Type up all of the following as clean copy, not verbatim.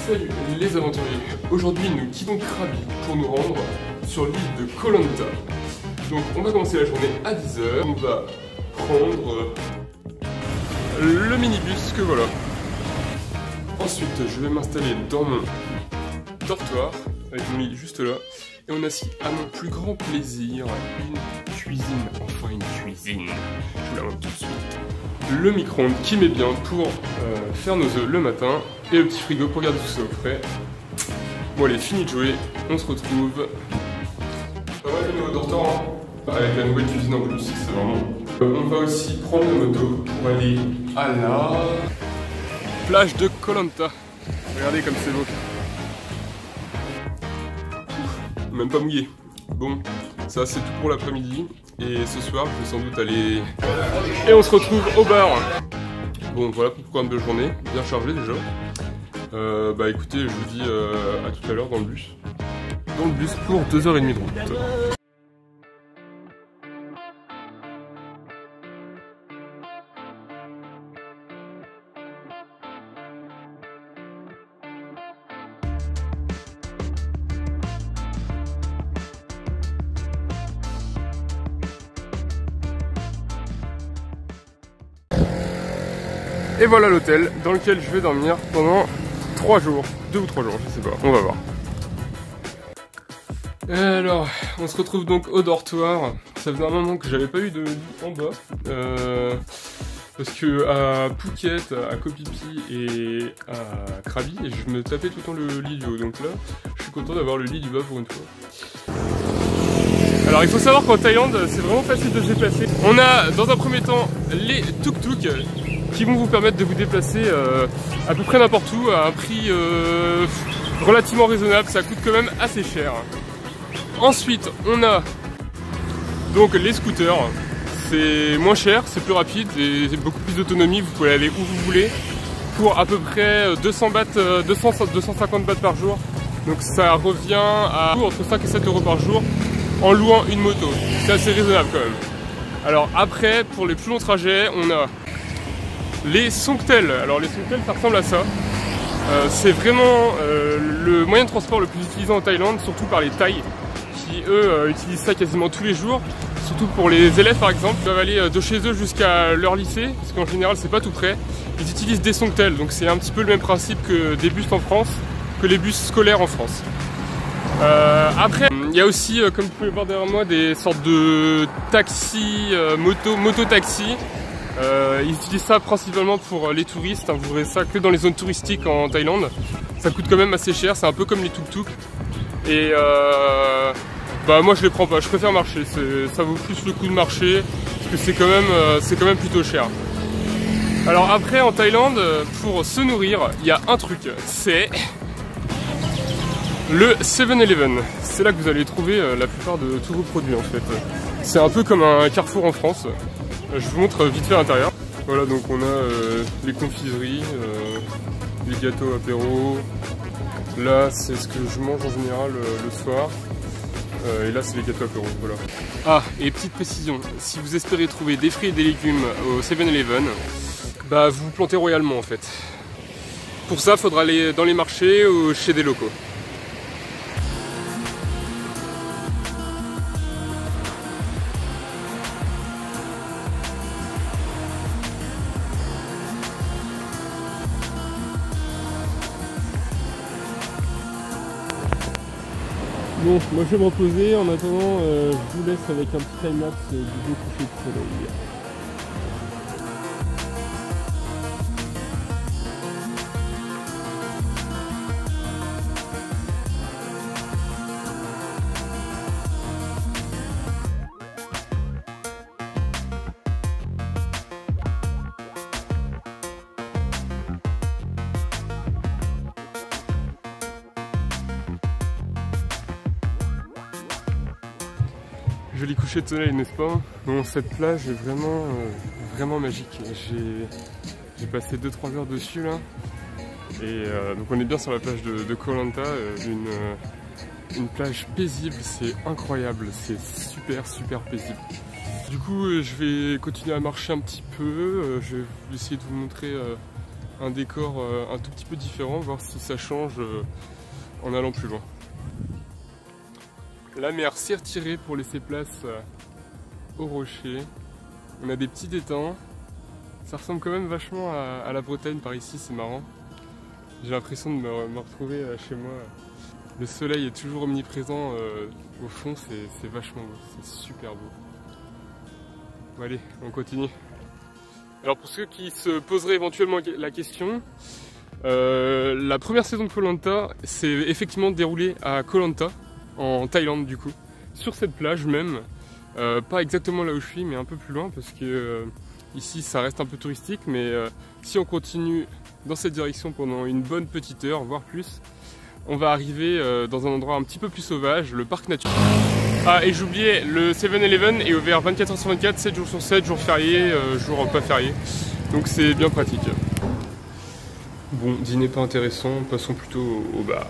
Salut les aventuriers, aujourd'hui nous quittons Krabi pour nous rendre sur l'île de Koh Lanta. Donc on va commencer la journée à 10 h, on va prendre le minibus que voilà. Ensuite je vais m'installer dans mon dortoir avec mon lit juste là. Et on a ici à mon plus grand plaisir une cuisine, enfin une cuisine, je vous la montre tout de suite. Le micro-ondes qui met bien pour faire nos œufs le matin et le petit frigo pour garder tout ça au frais. Bon allez, fini de jouer, on se retrouve. Pas mal de nouveau dortoir avec la nouvelle cuisine en plus, c'est vraiment... on va aussi prendre la moto pour aller à la plage de Koh Lanta. Regardez comme c'est beau. Même pas mouillé. Bon, ça c'est tout pour l'après-midi. Et ce soir, je vais sans doute aller... Et on se retrouve au bar. Bon, voilà pour le programme de journée. Bien chargé déjà. Bah écoutez, je vous dis à tout à l'heure dans le bus. Dans le bus pour 2h30 de route. Et voilà l'hôtel dans lequel je vais dormir pendant 3 jours, 2 ou 3 jours, je sais pas, on va voir. Alors, on se retrouve donc au dortoir. Ça faisait un moment que j'avais pas eu de lit en bas. Parce que à Phuket, à Koh Phi Phi et à Krabi, je me tapais tout le temps le lit du haut. Donc là, je suis content d'avoir le lit du bas pour une fois. Alors il faut savoir qu'en Thaïlande, c'est vraiment facile de se déplacer. On a dans un premier temps les tuk-tuk qui vont vous permettre de vous déplacer à peu près n'importe où à un prix relativement raisonnable, ça coûte quand même assez cher. Ensuite on a donc les scooters, c'est moins cher, c'est plus rapide et beaucoup plus d'autonomie, vous pouvez aller où vous voulez pour à peu près 200 bahts, 250 bahts par jour, donc ça revient à entre 5 et 7 euros par jour en louant une moto, c'est assez raisonnable quand même. Alors après, pour les plus longs trajets, on a les Songtel. Alors les Songtel, ça ressemble à ça. C'est vraiment le moyen de transport le plus utilisé en Thaïlande, surtout par les Thaïs, qui eux utilisent ça quasiment tous les jours. Surtout pour les élèves par exemple, ils doivent aller de chez eux jusqu'à leur lycée, parce qu'en général c'est pas tout près. Ils utilisent des Songtel, donc c'est un petit peu le même principe que des bus en France, que les bus scolaires en France. Après, il y a aussi, comme vous pouvez voir derrière moi, des sortes de taxis, moto-taxis. Ils utilisent ça principalement pour les touristes, hein, vous verrez ça que dans les zones touristiques en Thaïlande. Ça coûte quand même assez cher, c'est un peu comme les tuk-tuk. Et bah moi je les prends pas, je préfère marcher, ça vaut plus le coup de marcher, parce que c'est quand même plutôt cher. Alors après en Thaïlande, pour se nourrir, il y a un truc, c'est le 7-Eleven. C'est là que vous allez trouver la plupart de tous vos produits en fait. C'est un peu comme un Carrefour en France. Je vous montre vite fait l'intérieur. Voilà, donc on a les confiseries, les gâteaux apéro. Là, c'est ce que je mange en général le soir. Et là, c'est les gâteaux apéro, voilà. Ah, et petite précision, si vous espérez trouver des fruits et des légumes au 7-Eleven, bah vous vous plantez royalement en fait. Pour ça, il faudra aller dans les marchés ou chez des locaux. Bon, moi je vais me reposer, en attendant je vous laisse avec un petit time-lapse du beau coucher de soleil. Joli coucher de soleil, n'est-ce pas? Bon, cette plage est vraiment magique. J'ai passé 2-3 heures dessus là. Et donc on est bien sur la plage de Koh Lanta, une plage paisible, c'est incroyable, c'est super paisible. Du coup je vais continuer à marcher un petit peu, je vais essayer de vous montrer un décor un tout petit peu différent, voir si ça change en allant plus loin. La mer s'est retirée pour laisser place aux rochers. On a des petits étangs. Ça ressemble quand même vachement à la Bretagne par ici, c'est marrant. J'ai l'impression de me retrouver chez moi. Le soleil est toujours omniprésent au fond, c'est vachement beau, c'est super beau. Bon allez, on continue. Alors pour ceux qui se poseraient éventuellement la question, la première saison de Koh Lanta s'est effectivement déroulée à Koh Lanta, en Thaïlande du coup, sur cette plage même, pas exactement là où je suis mais un peu plus loin parce que ici ça reste un peu touristique, mais si on continue dans cette direction pendant une bonne petite heure, voire plus, on va arriver dans un endroit un petit peu plus sauvage, le parc naturel. Ah et j'oubliais, le 7-Eleven est ouvert 24h sur 24, 7 jours sur 7, jours fériés, jours pas fériés, donc c'est bien pratique. Bon, dîner pas intéressant, passons plutôt au bar.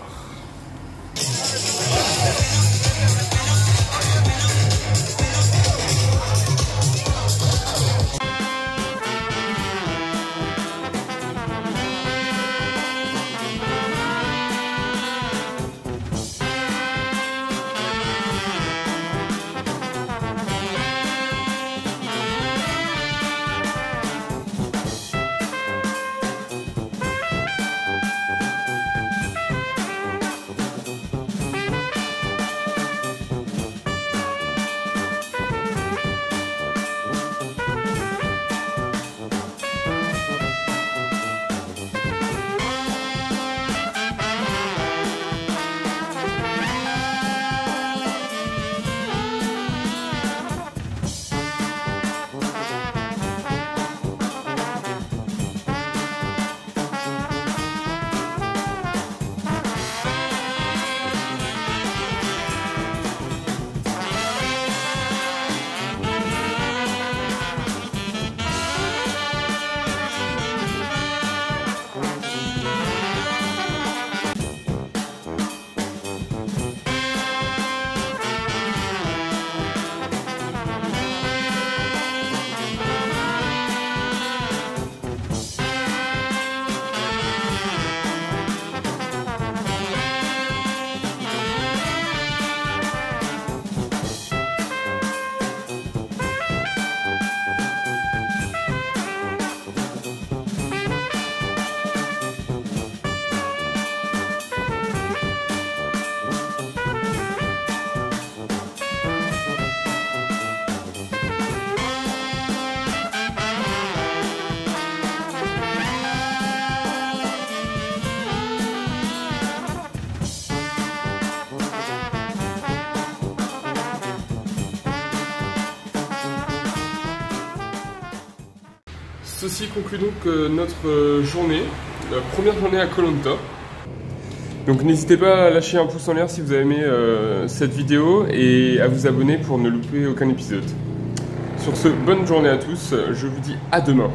Ceci conclut donc notre journée, la première journée à Koh Lanta. Donc n'hésitez pas à lâcher un pouce en l'air si vous avez aimé cette vidéo et à vous abonner pour ne louper aucun épisode. Sur ce, bonne journée à tous, je vous dis à demain.